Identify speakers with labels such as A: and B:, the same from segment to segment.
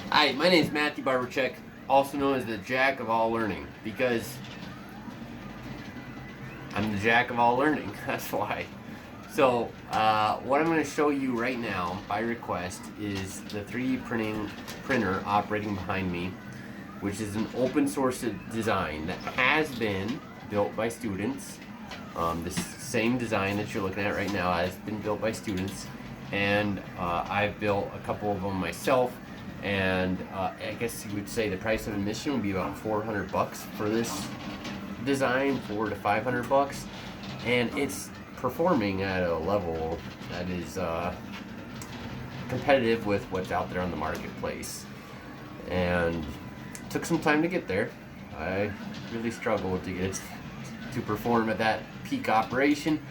A: Hi, my name is Matthew Barbercheck, also known as the Jack of All Learning, because I'm the Jack of All Learning. That's why. So, what I'm going to show you right now, by request, is the 3D printer operating behind me, which is an open source design that has been built by students. This same design that you're looking at right now has been built by students, and I've built a couple of them myself. And I guess you would say the price of admission would be about $400 for this design, $400 to $500, and it's performing at a level that is competitive with what's out there on the marketplace. And it took some time to get there. I really struggled to get it to perform at that peak operation,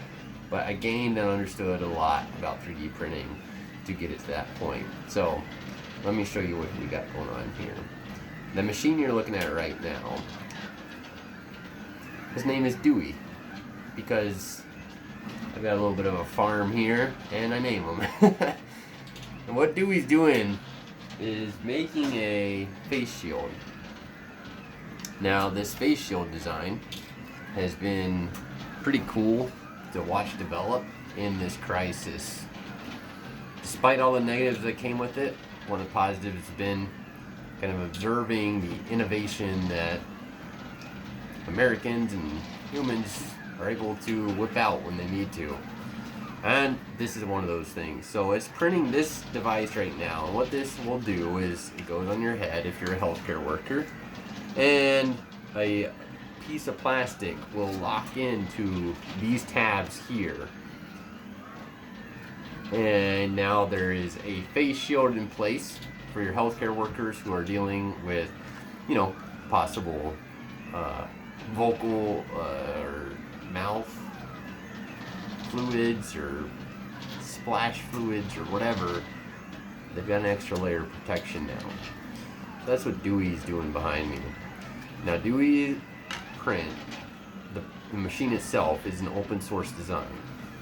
A: but I gained and understood a lot about 3D printing to get it to that point. So let me show you what we got going on here. The machine you're looking at right now, his name is Dewey, because I've got a little bit of a farm here and I name him. And what Dewey's doing is making a face shield. Now, this face shield design has been pretty cool to watch develop in this crisis. Despite all the negatives that came with it, one of the positives has been kind of observing the innovation that Americans and humans are able to whip out when they need to. And this is one of those things. So it's printing this device right now. And what this will do is it goes on your head if you're a healthcare worker, and a piece of plastic will lock into these tabs here. And now there is a face shield in place for your healthcare workers who are dealing with, possible vocal or mouth fluids or splash fluids or whatever. They've got an extra layer of protection now. So that's what Dewey's doing behind me. Now, Dewey Print, the machine itself, is an open source design.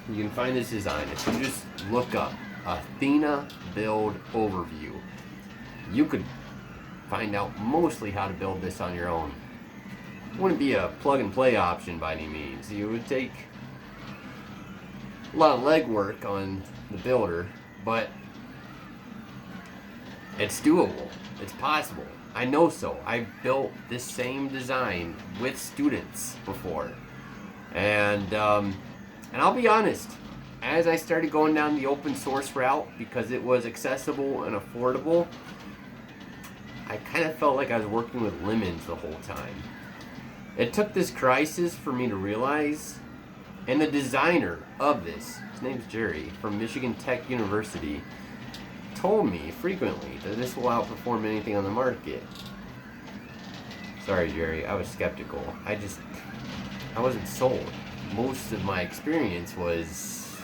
A: You can find this design if you just look up Athena build overview. You could find out mostly how to build this on your own. It wouldn't be a plug and play option by any means. You would take a lot of legwork on the builder, but it's doable. It's possible. I know so. I've built this same design with students before. And I'll be honest, as I started going down the open source route, because it was accessible and affordable, I kind of felt like I was working with lemons the whole time. It took this crisis for me to realize, and the designer of this, his name's Jerry, from Michigan Tech University, told me frequently that this will outperform anything on the market. Sorry, Jerry, I was skeptical. I wasn't sold. Most of my experience was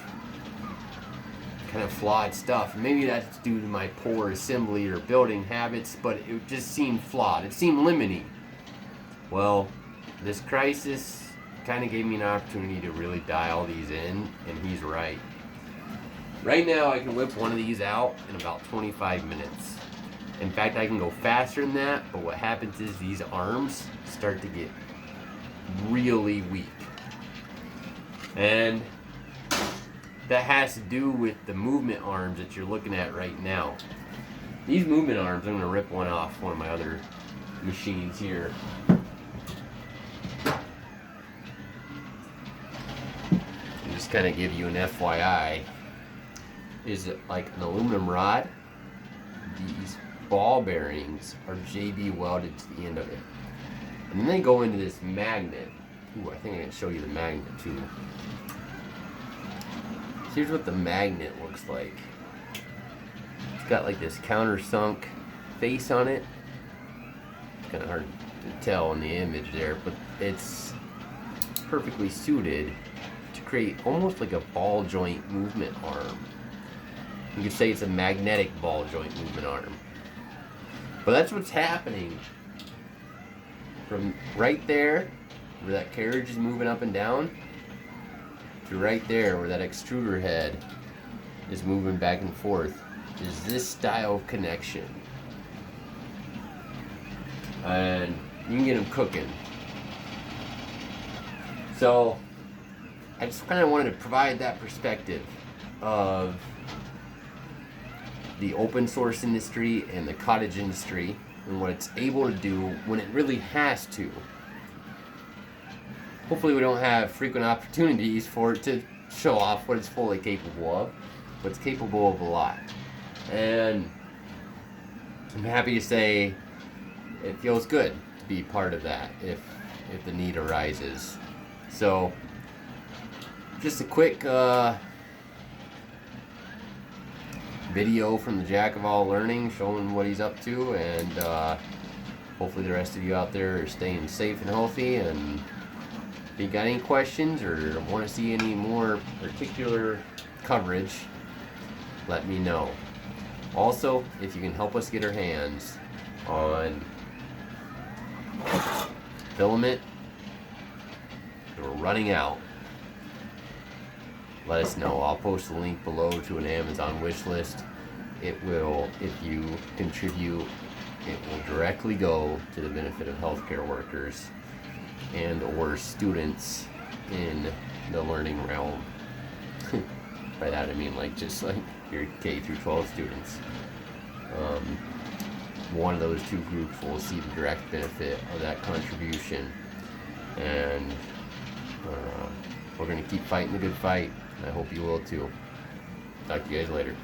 A: kind of flawed stuff. Maybe that's due to my poor assembly or building habits, but it just seemed flawed. It seemed lemony. Well, this crisis kind of gave me an opportunity to really dial these in, and he's right. Right now, I can whip one of these out in about 25 minutes. In fact, I can go faster than that, but what happens is these arms start to get really weak. And that has to do with the movement arms that you're looking at right now. These movement arms, I'm going to rip one off one of my other machines here. And just kind of give you an FYI. Is it like an aluminum rod? These ball bearings are JB welded to the end of it. And then they go into this magnet. Ooh, I think I can show you the magnet too. Here's what the magnet looks like. It's got like this countersunk face on it. It's kind of hard to tell in the image there, but it's perfectly suited to create almost like a ball joint movement arm. You could say it's a magnetic ball joint movement arm. But that's what's happening from right there, where that carriage is moving up and down, to right there, where that extruder head is moving back and forth, is this style of connection. and you can get them cooking. So I just kind of wanted to provide that perspective of the open source industry and the cottage industry and what it's able to do when it really has to. Hopefully we don't have frequent opportunities for it to show off what it's fully capable of, but it's capable of a lot. And I'm happy to say it feels good to be part of that if the need arises. So just a quick video from the Jack of All Learning showing what he's up to, and hopefully the rest of you out there are staying safe and healthy. And if you got any questions or want to see any more particular coverage, let me know. Also, if you can help us get our hands on filament, we're running out, let us know. I'll post a link below to an Amazon wish list. It will, if you contribute, it will directly go to the benefit of healthcare workers and or students in the learning realm. By that I mean just like your K through 12 students. One of those two groups will see the direct benefit of that contribution, and we're going to keep fighting the good fight. I hope you will too. Talk to you guys later.